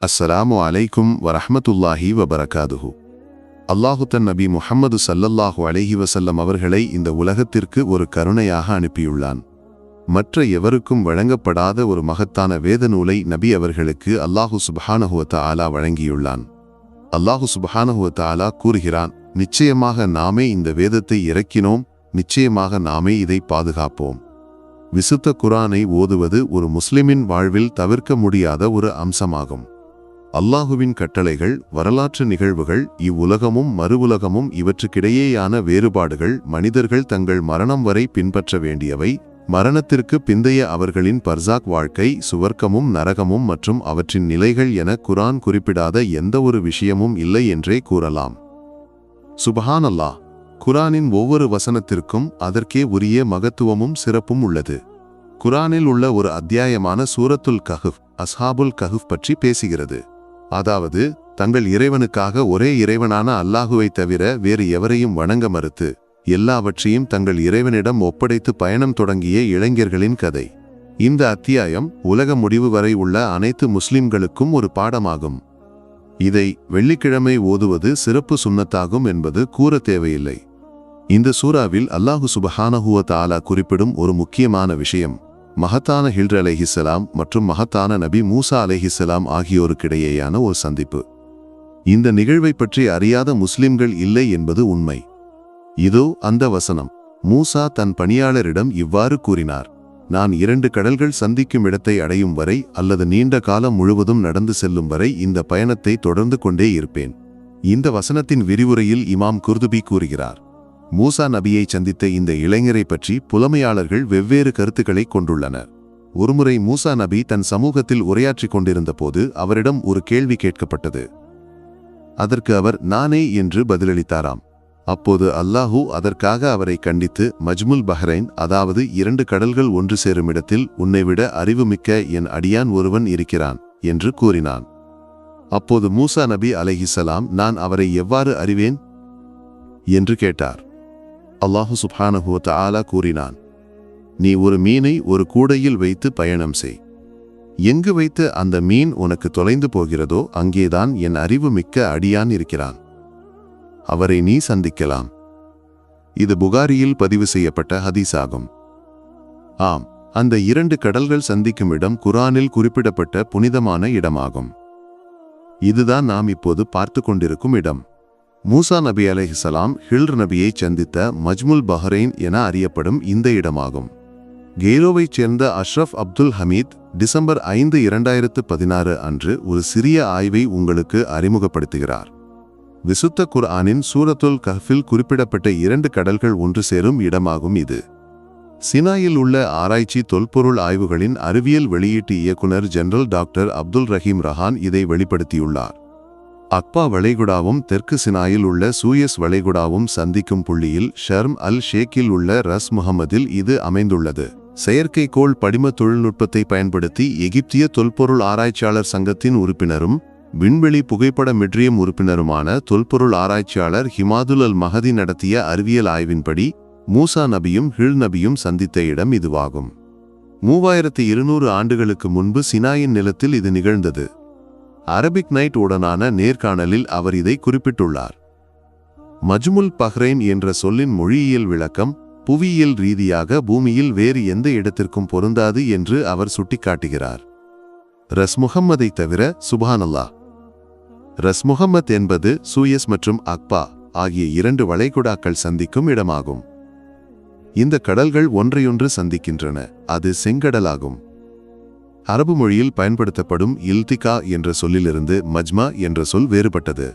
அஸ்ஸலாமு அலைக்கும் வரஹ்மத்துல்லாஹி வபரகாதுஹு. அல்லாஹு தன் நபி முஹம்மது ஸல்லல்லாஹு அலைஹி வஸல்லம் அவர்களை இந்த உலகத்திற்கு ஒரு கருணையாக அனுப்பியுள்ளான். மற்ற எவருக்கும் வழங்கப்படாத ஒரு மகத்தான வேத நூலை நபி அவர்களுக்கு அல்லாஹு சுப்ஹானஹு வ தஆலா வழங்கியுள்ளான். அல்லாஹு சுப்ஹானஹு வ தஆலா கூறுகிறான், நிச்சயமாக நாமே இந்த வேதத்தை இறக்கினோம், நிச்சயமாக நாமே இதை பாதுகாப்போம். விசுத்த குர்ஆனை ஓதுவது ஒரு முஸ்லிமின் வாழ்வில் தவிர்க்க முடியாத ஒரு அம்சமாகும். அல்லாஹுவின் கட்டளைகள், வரலாற்று நிகழ்வுகள், இவ்வுலகமும் மறுவுலகமும் இவற்றுக்கிடையேயான வேறுபாடுகள், மனிதர்கள் தங்கள் மரணம் வரை பின்பற்ற வேண்டியவை, மரணத்திற்கு பிந்தைய அவர்களின் பர்சாக் வாழ்க்கை, சுவர்க்கமும் நரகமும் மற்றும் அவற்றின் நிலைகள் என குர்ஆன் குறிப்பிடாத எந்த ஒரு விஷயமும் இல்லை என்றே கூறலாம். சுப்ஹானல்லாஹ். குர்ஆனின் ஒவ்வொரு வசனத்திற்கும் அதற்கே உரிய மகத்துவமும் சிறப்பும் உள்ளது. குர்ஆனில் உள்ள ஒரு அத்தியாயமான சூரத்துல் கஹ்ஃப் அஸ்ஹாபுல் கஹ்ஃப் பற்றி பேசுகிறது. அதாவது, தங்கள் இறைவனுக்காக ஒரே இறைவனான அல்லாஹுவை தவிர வேறு எவரையும் வணங்க மறுத்து எல்லாவற்றையும் தங்கள் இறைவனிடம் ஒப்படைத்து பயணம் தொடங்கிய இளைஞர்களின் கதை. இந்த அத்தியாயம் உலக முடிவு வரை உள்ள அனைத்து முஸ்லிம்களுக்கும் ஒரு பாடமாகும். இதை வெள்ளிக்கிழமை ஓதுவது சிறப்பு சுன்னத்தாகும் என்பது கூற தேவையில்லை. இந்த சூறாவில் அல்லாஹு சுப்ஹானஹு வ தஆலா குறிப்பிடும் ஒரு முக்கியமான விஷயம், மகத்தான ஹில்ர் அலைஹிஸ்ஸலாம் மற்றும் மகத்தான நபி மூசா அலைஹிஸ்ஸலாம் ஆகியோருக்கிடையேயான ஒரு சந்திப்பு. இந்த நிகழ்வை பற்றி அறியாத முஸ்லிம்கள் இல்லை என்பது உண்மை. இதோ அந்த வசனம். மூசா தன் பணியாளரிடம் இவ்வாறு கூறினார், நான் 2 கடல்கள் சந்திக்கும் இடத்தை அடையும் வரை அல்லது நீண்ட காலம் முழுவதும் நடந்து செல்லும் வரை இந்த பயணத்தை தொடர்ந்து கொண்டே இருப்பேன். இந்த வசனத்தின் விரிவுரையில் இமாம் குர்துபி கூறுகிறார், மூசா நபியை சந்தித்த இந்த இளைஞரை பற்றி புலமையாளர்கள் வெவ்வேறு கருத்துக்களை கொண்டுள்ளனர். ஒருமுறை மூசா நபி தன் சமூகத்தில் உரையாற்றிக் கொண்டிருந்த போது அவரிடம் ஒரு கேள்வி கேட்கப்பட்டது. அதற்கு அவர் நானே என்று பதிலளித்தாராம். அப்போது அல்லாஹு அதற்காக அவரை கண்டித்து, மஜ்முல் பஹ்ரைன், அதாவது 2 கடல்கள் ஒன்று சேரும் இடத்தில் உன்னைவிட அறிவுமிக்க என் அடியான் ஒருவன் இருக்கிறான் என்று கூறினான். அப்போது மூசா நபி அலைஹிஸ்ஸலாம், நான் அவரை எவ்வாறு அறிவேன் என்று கேட்டார். அல்லாஹு சுப்ஹானஹு வ தஆலா கூறினான், நீ ஒரு மீனை ஒரு கூடையில் வைத்து பயணம் செய். எங்கு வைத்து அந்த மீன் உனக்கு தொலைந்து போகிறதோ அங்கேதான் என் அறிவு மிக்க அடியான் இருக்கிறான். அவரை நீ சந்திக்கலாம். இது புகாரியில் பதிவு செய்யப்பட்ட ஹதீஸ் ஆகும். ஆம், அந்த 2 கடல்கள் சந்திக்கும் இடம் குர்ஆனில் குறிப்பிடப்பட்ட புனிதமான இடமாகும். இதுதான் நாம் இப்போது பார்த்து கொண்டிருக்கும் இடம். மூசா நபி அலைஹிஸ்ஸலாம் ஹில்ர் நபியை சந்தித்த மஜ்முல் பஹ்ரைன் என அறியப்படும் இந்த இடமாகும். கெய்ரோவைச் சேர்ந்த அஷ்ரஃப் அப்துல் ஹமீத் டிசம்பர் 5, 2016 அன்று ஒரு சிறிய ஆய்வை உங்களுக்கு அறிமுகப்படுத்துகிறார். விசுத்த குர்ஆனின் சூரத்துல் கஹ்ஃபில் குறிப்பிடப்பட்ட 2 கடல்கள் ஒன்று சேரும் இடமாகும் இது. சினாயில் உள்ள ஆராய்ச்சி தொல்பொருள் ஆய்வுகளின் அறிவியல் வெளியீட்டு இயக்குனர் ஜெனரல் டாக்டர் அப்துல் ரஹீம் ரஹான் இதை வெளிப்படுத்தியுள்ளார். அக்பா வளைகுடாவும் தெற்கு சினாயில் உள்ள சூயஸ் வளைகுடாவும் சந்திக்கும் புள்ளியில் ஷர்ம் அல் ஷேக்கில் உள்ள ரஸ் முஹம்மதில் இது அமைந்துள்ளது. செயற்கைக்கோள் படிம தொழில்நுட்பத்தை பயன்படுத்தி எகிப்திய தொல்பொருள் ஆராய்ச்சியாளர் சங்கத்தின் உறுப்பினரும் விண்வெளி புகைப்பட மிட்ரியம் உறுப்பினருமான தொல்பொருள் ஆராய்ச்சியாளர் ஹிமாதுல் அல் மஹதி நடத்திய அறிவியல் ஆய்வின்படி மூசா நபியும் ஹில் நபியும் சந்தித்த இடம் இதுவாகும். 3200 ஆண்டுகளுக்கு முன்பு சினாயின் நிலத்தில் இது நிகழ்ந்தது. அரபிக் நைட் உடனான நேர்காணலில் அவர் இதை குறிப்பிட்டுள்ளார். மஜ்முல் பஹ்ரைன் என்ற சொல்லின் மொழியியல் விளக்கம், புவியியல் ரீதியாக பூமியில் வேறு எந்த இடத்திற்கும் பொருந்தாது என்று அவர் சுட்டிக்காட்டுகிறார். ரஸ் முஹம்மதை தவிர சுப்ஹானல்லாஹ். ரஸ் முஹம்மத் என்பது சூயஸ் மற்றும் அக்பா ஆகிய 2 வளைகுடாக்கள் சந்திக்கும் இடமாகும். இந்த கடல்கள் ஒன்றையொன்று சந்திக்கின்றன. அது செங்கடலாகும். அரபு மொழியில் பயன்படுத்தப்படும் இல்திகா என்ற சொல்லிலிருந்து மஜ்மா என்ற சொல் வேறுபட்டது.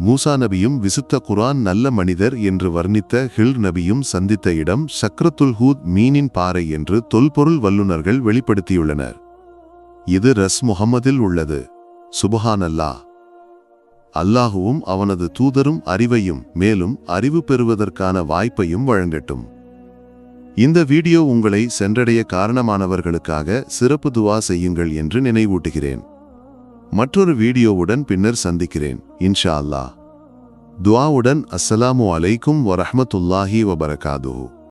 மூசா நபியும் விசுத்த குர்ஆன் நல்ல மனிதர் என்று வர்ணித்த ஹில்ர் நபியும் சந்தித்த இடம் ஷக்ரத்துல் ஹூத் மீனின் பாறை என்று தொல்பொருள் வல்லுநர்கள் வெளிப்படுத்தியுள்ளனர். இது ரஸ் முஹம்மதில் உள்ளது. சுப்ஹானல்லாஹ். அல்லாஹுவும் அவனது தூதரும் அறிவையும் மேலும் அறிவு பெறுவதற்கான வாய்ப்பையும் வழங்கட்டும். இந்த வீடியோ உங்களை சென்றடைய காரணமானவர்களுக்காக சிறப்பு துவா செய்யுங்கள் என்று நினைவூட்டுகிறேன். மற்றொரு வீடியோவுடன் பின்னர் சந்திக்கிறேன் இன்ஷா அல்லாஹ். துஆவுடன் அஸ்ஸலாமு அலைக்கும் வரஹ்மத்துல்லாஹி வபரகாதுஹு.